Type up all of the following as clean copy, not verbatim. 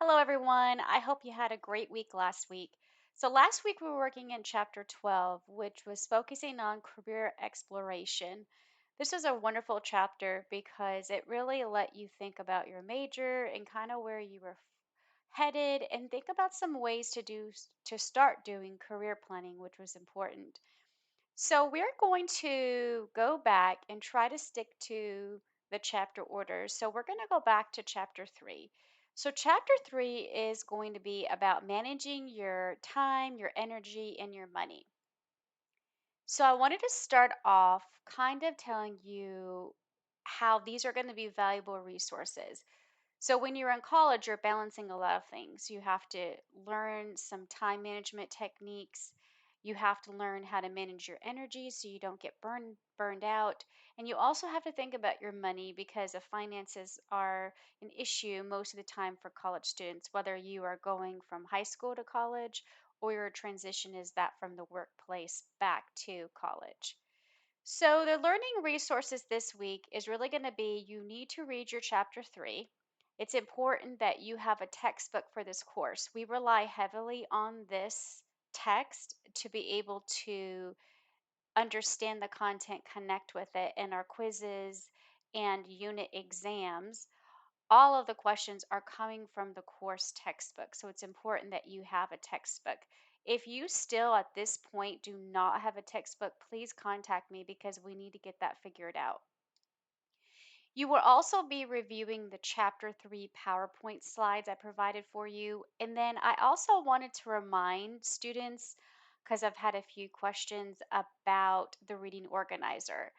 Hello, everyone. I hope you had a great week last week. So, last week we were working in chapter 12, which was focusing on career exploration. This was a wonderful chapter because it really let you think about your major and kind of where you were headed and think about some ways to start doing career planning, which was important. So, we're going to go back and try to stick to the chapter order. So, we're going to go back to chapter 3. So, chapter 3 is going to be about managing your time, your energy, and your money. So, I wanted to start off kind of telling you how these are going to be valuable resources. So, when you're in college, you're balancing a lot of things. You have to learn some time management techniques. You have to learn how to manage your energy so you don't get burned out. And you also have to think about your money because the finances are an issue most of the time for college students, whether you are going from high school to college or your transition is that from the workplace back to college. So, the learning resources this week is really going to be you need to read your chapter 3. It's important that you have a textbook for this course. We rely heavily on this text to be able to understand the content, connect with it, and our quizzes and unit exams. All of the questions are coming from the course textbook. So it's important that you have a textbook. If you still at this point do not have a textbook, please contact me because we need to get that figured out. You will also be reviewing the chapter 3 PowerPoint slides I provided for you. And then I also wanted to remind students, because I've had a few questions about the reading organizer.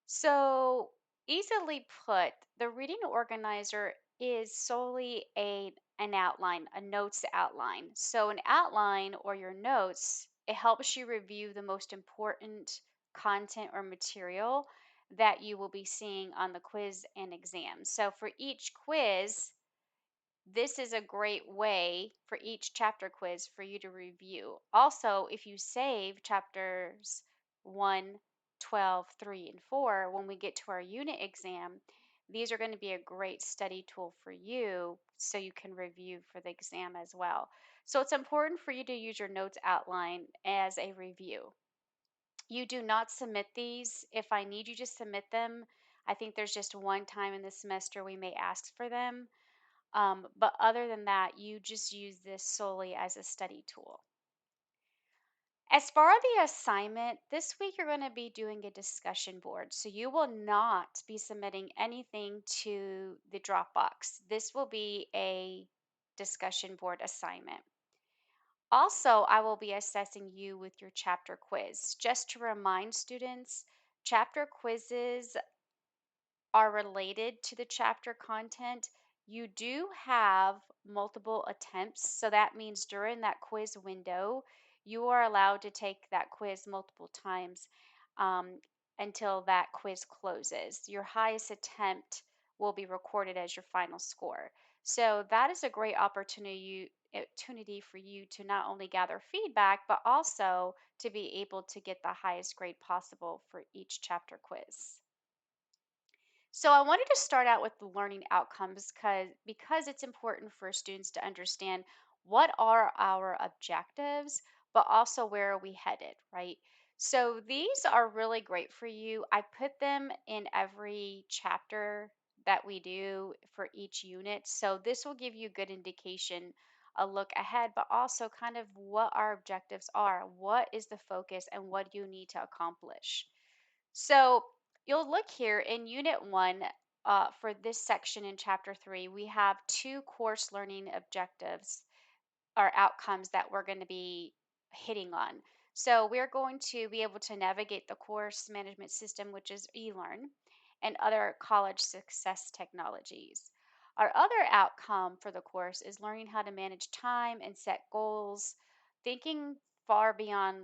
So, easily put, the reading organizer is solely an outline, a notes outline. So, an outline or your notes, it helps you review the most important content or material that you will be seeing on the quiz and exam. So, for each quiz, this is a great way for each chapter quiz for you to review. Also, if you save chapters 1, 12, 3, and 4, when we get to our unit exam, these are going to be a great study tool for you so you can review for the exam as well. So it's important for you to use your notes outline as a review. You do not submit these. If I need you to submit them, I think there's just one time in the semester we may ask for them, but other than that, you just use this solely as a study tool. As far as the assignment, this week you're going to be doing a discussion board. So you will not be submitting anything to the Dropbox. This will be a discussion board assignment. Also, I will be assessing you with your chapter quiz. Just to remind students, chapter quizzes are related to the chapter content. You do have multiple attempts. So that means during that quiz window, you are allowed to take that quiz multiple times um, until that quiz closes. Your highest attempt will be recorded as your final score. So that is a great opportunity for you to not only gather feedback, but also to be able to get the highest grade possible for each chapter quiz. So I wanted to start out with the learning outcomes because it's important for students to understand what are our objectives, but also where are we headed, right? So these are really great for you. I put them in every chapter that we do for each unit. So this will give you a good indication, a look ahead, but also kind of what our objectives are. What is the focus and what do you need to accomplish? So you'll look here in Unit 1 for this section in Chapter 3, we have two course learning objectives or outcomes that we're going to be hitting on. So we're going to be able to navigate the course management system, which is eLearn, and other college success technologies. Our other outcome for the course is learning how to manage time and set goals, thinking far beyond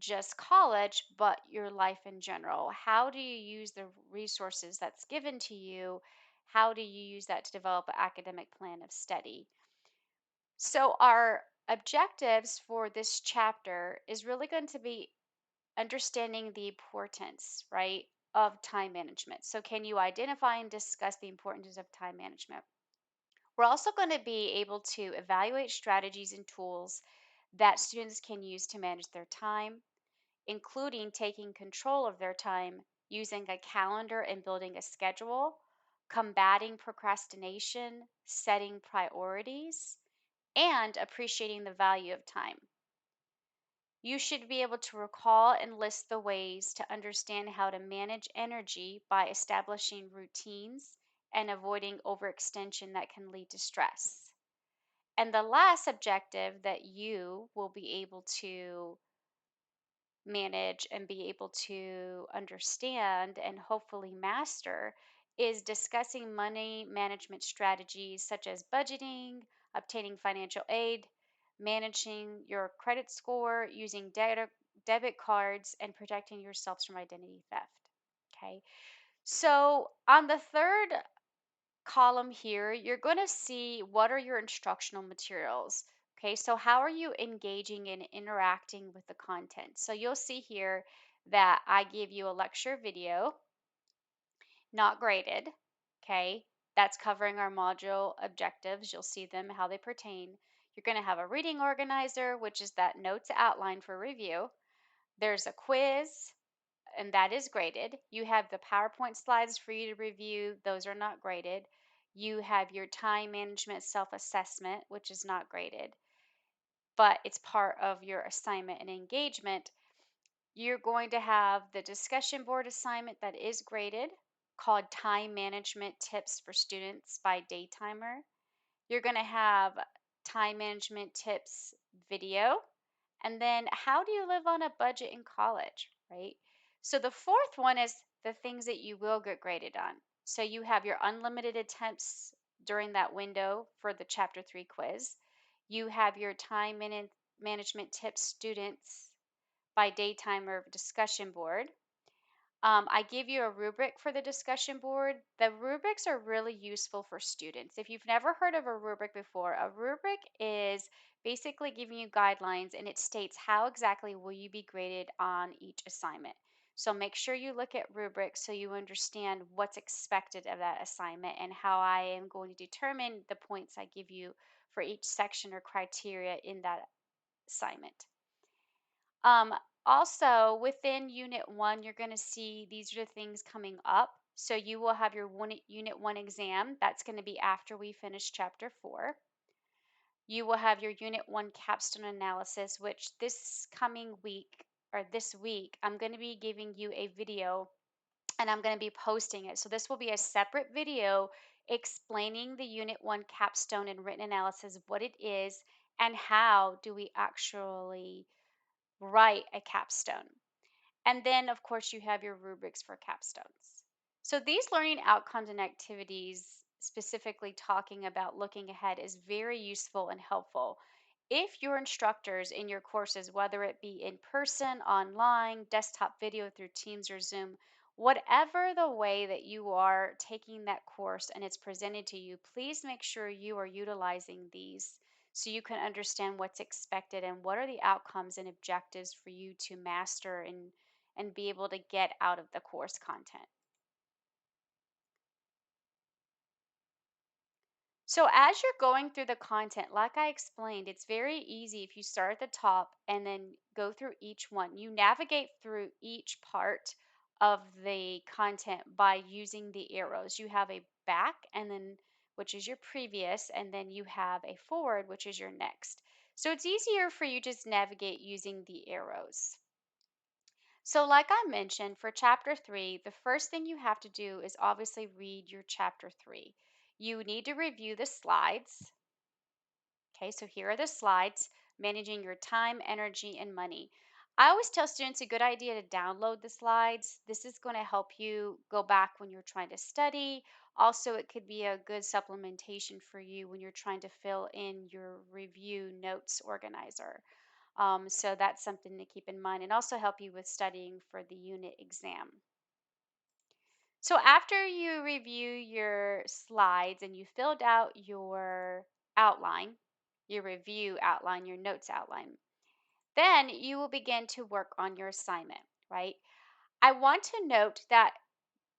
just college, but your life in general. How do you use the resources that's given to you? How do you use that to develop an academic plan of study? So, our objectives for this chapter is really going to be understanding the importance, right, of time management. So, can you identify and discuss the importance of time management? We're also going to be able to evaluate strategies and tools that students can use to manage their time, including taking control of their time using a calendar and building a schedule, combating procrastination, setting priorities, and appreciating the value of time. You should be able to recall and list the ways to understand how to manage energy by establishing routines and avoiding overextension that can lead to stress. And the last objective that you will be able to manage and be able to understand and hopefully master is discussing money management strategies such as budgeting, obtaining financial aid, managing your credit score, using debit cards, and protecting yourselves from identity theft. Okay. So, on the third column here, you're going to see what are your instructional materials. Okay, so how are you engaging and interacting with the content? So you'll see here that I give you a lecture video, not graded. Okay, that's covering our module objectives. You'll see them, how they pertain. You're going to have a reading organizer, which is that notes outline for review. There's a quiz, and that is graded. You have the PowerPoint slides for you to review, those are not graded. You have your time management self assessment, which is not graded, but it's part of your assignment and engagement. You're going to have the discussion board assignment that is graded, called Time Management Tips for Students by Daytimer. You're going to have time management tips video, and then how do you live on a budget in college, right? So the fourth one is the things that you will get graded on. So you have your unlimited attempts during that window for the chapter 3 quiz. You have your management tips students by Daytimer discussion board. I give you a rubric for the discussion board. The rubrics are really useful for students. If you've never heard of a rubric before, a rubric is basically giving you guidelines, and it states how exactly will you be graded on each assignment. So make sure you look at rubrics so you understand what's expected of that assignment and how I am going to determine the points I give you for each section or criteria in that assignment. Um, Also, within Unit 1, you're going to see these are the things coming up. So you will have your Unit 1 exam. That's going to be after we finish Chapter 4. You will have your Unit 1 capstone analysis, which this coming week or this week, I'm going to be giving you a video and I'm going to be posting it. So this will be a separate video explaining the Unit 1 capstone and written analysis, what it is, and how do we actually write a capstone. And then, of course, you have your rubrics for capstones. So these learning outcomes and activities, specifically talking about looking ahead, is very useful and helpful. If your instructors in your courses, whether it be in person, online, desktop video through Teams or Zoom, whatever the way that you are taking that course and it's presented to you, please make sure you are utilizing these so you can understand what's expected and what are the outcomes and objectives for you to master and be able to get out of the course content. So, as you're going through the content, like I explained, it's very easy if you start at the top and then go through each one. You navigate through each part of the content by using the arrows. You have a back, and then which is your previous, and then you have a forward, which is your next. So, it's easier for you to just navigate using the arrows. So, like I mentioned, for chapter 3, the first thing you have to do is obviously read your chapter 3. You need to review the slides. Okay, so here are the slides, managing your time, energy, and money. I always tell students a good idea to download the slides. This is going to help you go back when you're trying to study. Also, it could be a good supplementation for you when you're trying to fill in your review notes organizer. So that's something to keep in mind and also help you with studying for the unit exam. So after you review your slides and you filled out your outline, your review outline, your notes outline, then you will begin to work on your assignment, right? I want to note that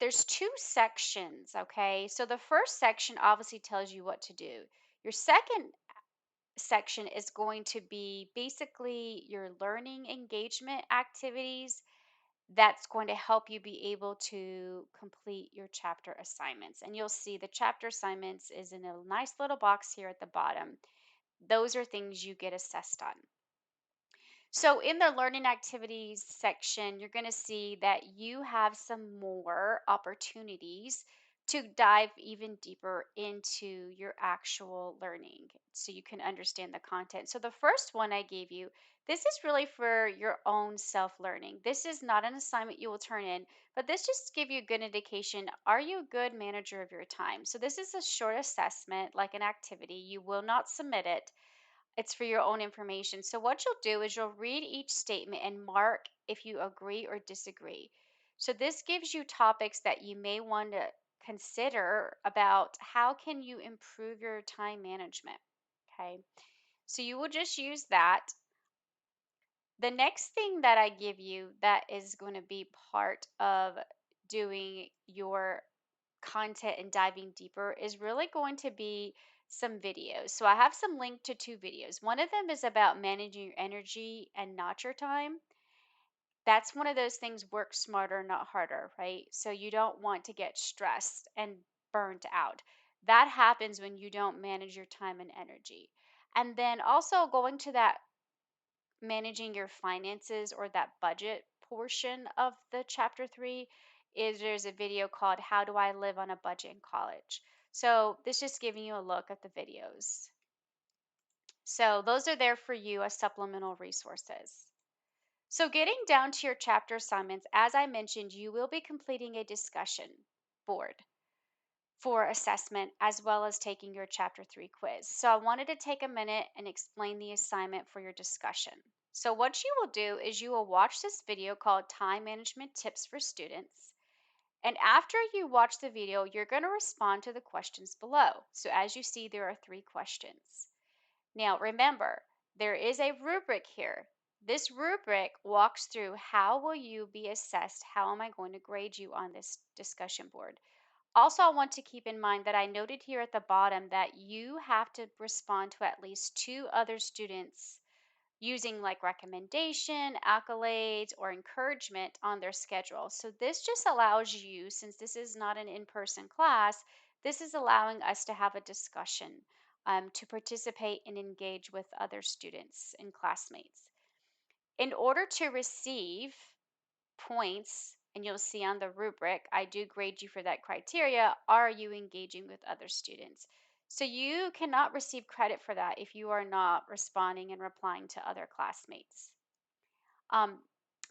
there's two sections, okay? So the first section obviously tells you what to do. Your second section is going to be basically your learning engagement activities that's going to help you be able to complete your chapter assignments. And you'll see the chapter assignments is in a nice little box here at the bottom. Those are things you get assessed on. So, in the learning activities section, you're going to see that you have some more opportunities to dive even deeper into your actual learning so you can understand the content. So, the first one I gave you, this is really for your own self learning. This is not an assignment you will turn in, but this just give you a good indication. Are you a good manager of your time? So, this is a short assessment, like an activity. You will not submit it, it's for your own information. So, what you'll do is you'll read each statement and mark if you agree or disagree. So, this gives you topics that you may want to consider about how can you improve your time management. Okay. So, you will just use that. The next thing that I give you that is going to be part of doing your content and diving deeper is really going to be some videos. So I have some linked to two videos. One of them is about managing your energy and not your time. That's one of those things, work smarter, not harder, right? So you don't want to get stressed and burnt out. That happens when you don't manage your time and energy. And then also going to that managing your finances or that budget portion of the chapter 3 is there's a video called How Do I Live on a Budget in College. So this just giving you a look at the videos. So those are there for you as supplemental resources. So getting down to your chapter assignments, as I mentioned, you will be completing a discussion board for assessment as well as taking your chapter 3 quiz. So I wanted to take a minute and explain the assignment for your discussion. So what you will do is you will watch this video called Time Management Tips for Students. And after you watch the video, you're going to respond to the questions below. So as you see, there are 3 questions. Now remember, there is a rubric here. This rubric walks through how will you be assessed? How am I going to grade you on this discussion board? Also, I want to keep in mind that I noted here at the bottom that you have to respond to at least 2 other students using like recommendation, accolades, or encouragement on their schedule. So this just allows you, since this is not an in-person class, this is allowing us to have a discussion, to participate and engage with other students and classmates. In order to receive points, and you'll see on the rubric, I do grade you for that criteria. Are you engaging with other students? So you cannot receive credit for that if you are not responding and replying to other classmates. Um,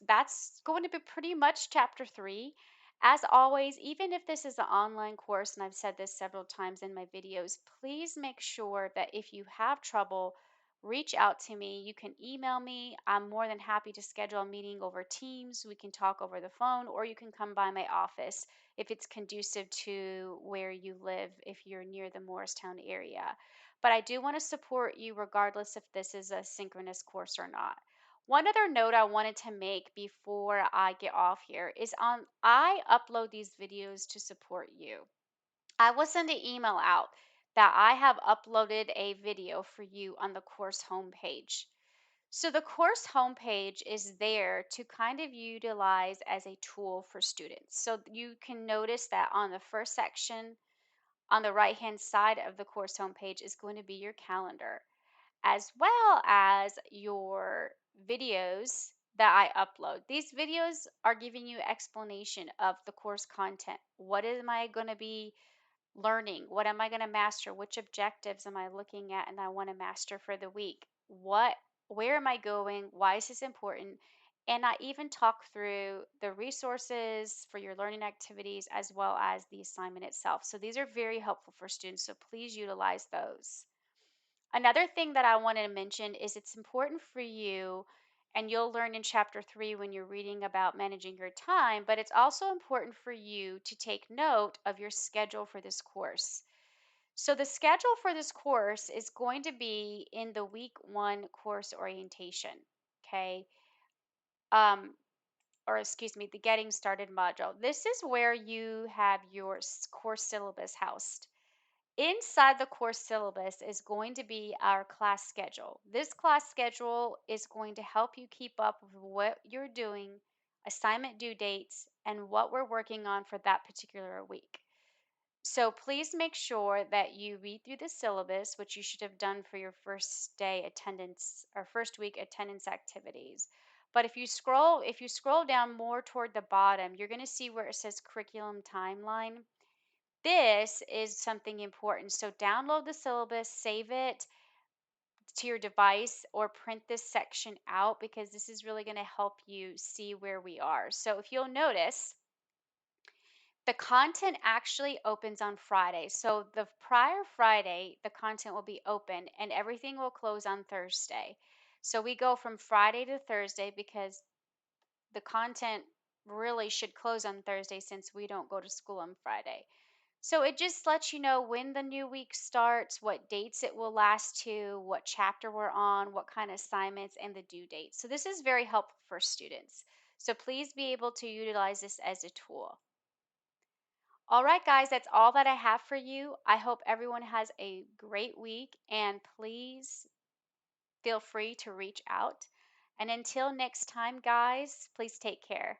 that's going to be pretty much chapter 3. As always, even if this is an online course, and I've said this several times in my videos, please make sure that if you have trouble, reach out to me. You can email me. I'm more than happy to schedule a meeting over Teams. We can talk over the phone, or you can come by my office if it's conducive to where you live, if you're near the Morristown area. But I do want to support you regardless if this is a synchronous course or not. One other note I wanted to make before I get off here is I upload these videos to support you. I will send an email out that I have uploaded a video for you on the course homepage. So the course homepage is there to kind of utilize as a tool for students. So you can notice that on the first section on the right hand side of the course homepage is going to be your calendar, as well as your videos that I upload. These videos are giving you explanation of the course content. What am I going to be learning? What am I going to master? Which objectives am I looking at and I want to master for the week? Where am I going? Why is this important? And I even talk through the resources for your learning activities as well as the assignment itself. So these are very helpful for students. So please utilize those. Another thing that I wanted to mention is it's important for you, and you'll learn in chapter 3 when you're reading about managing your time, but it's also important for you to take note of your schedule for this course. So, the schedule for this course is going to be in the week 1 course orientation. Okay. Um, or excuse me, the Getting Started module. This is where you have your course syllabus housed. Inside the course syllabus is going to be our class schedule. This class schedule is going to help you keep up with what you're doing, assignment due dates, and what we're working on for that particular week. So please make sure that you read through the syllabus, which you should have done for your first day attendance or first week attendance activities. But if you scroll down more toward the bottom, you're going to see where it says curriculum timeline. This is something important. So download the syllabus, save it to your device, or print this section out because this is really going to help you see where we are. So if you'll notice, the content actually opens on Friday. So the prior Friday, the content will be open and everything will close on Thursday. So we go from Friday to Thursday because the content really should close on Thursday since we don't go to school on Friday. So it just lets you know when the new week starts, what dates it will last to, what chapter we're on, what kind of assignments, and the due date. So this is very helpful for students. So please be able to utilize this as a tool. All right, guys, that's all that I have for you. I hope everyone has a great week and please feel free to reach out. And until next time, guys, please take care.